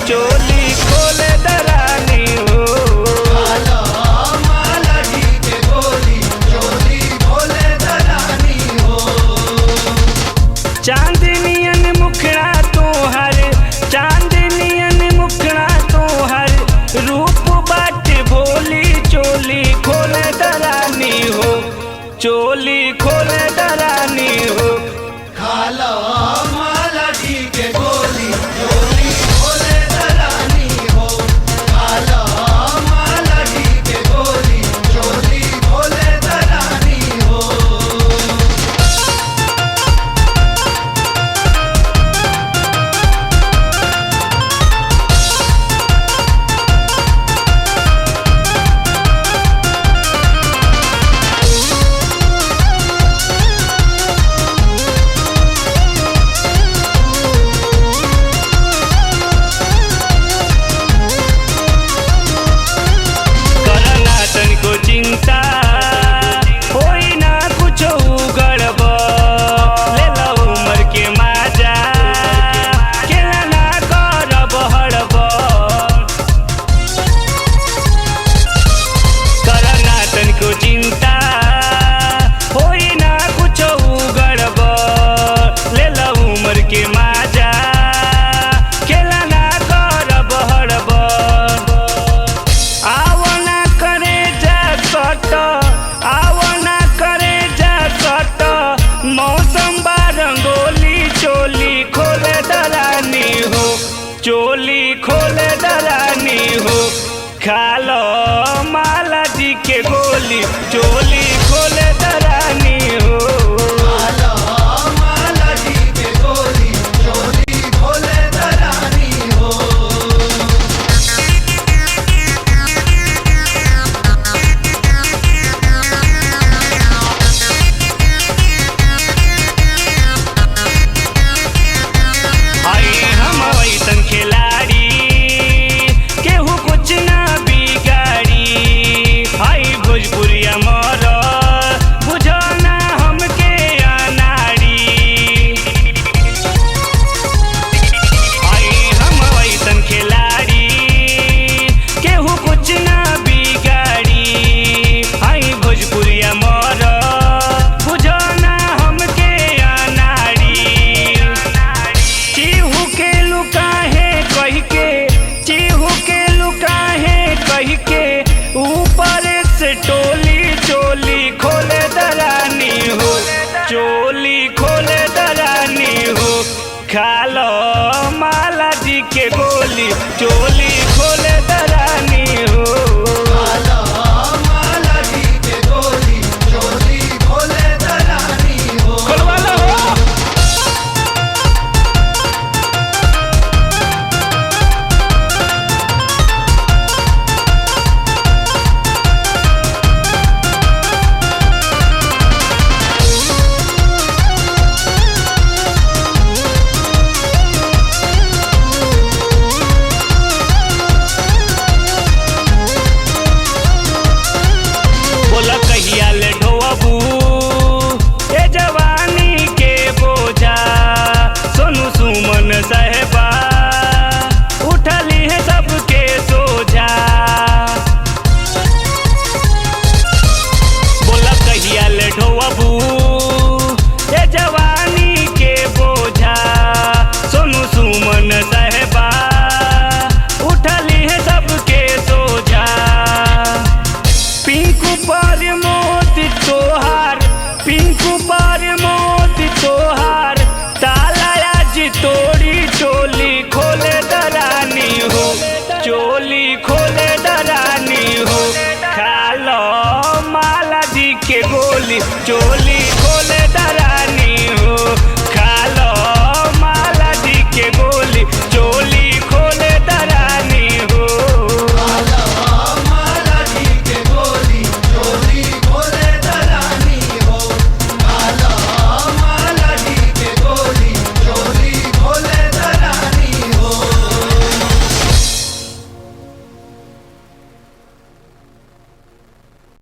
चोली खोले दरानी हो। खालो माला जी के गोली चोली खोले दरानी हो। चांदनियन मुखड़ा तोहर चांदनियन मुखड़ा तोहर रूप बाट भोली चोली खोले दरानी हो। चोली खोले दरानी हो। खालो माला जी के गोली चोली खोले दरानी हो। खालो माला जी के गोली चोली खोले दरानी हो। करना तनिको चिंता होई ना कुछो गड़बड़ ले लो उमर के माजा केला ना करब हड़बड़। करना तनिको चिंता होई ना कुछो गड़बड़ ले लो उमर के माजा केला ना करब हड़बड़। आवना करे जा सट आवना करे जा सट मौसम बा रंगोली चोली खोले दरानी हो। चोली खोले दरानी हो। खालो माला जी के गोली चोली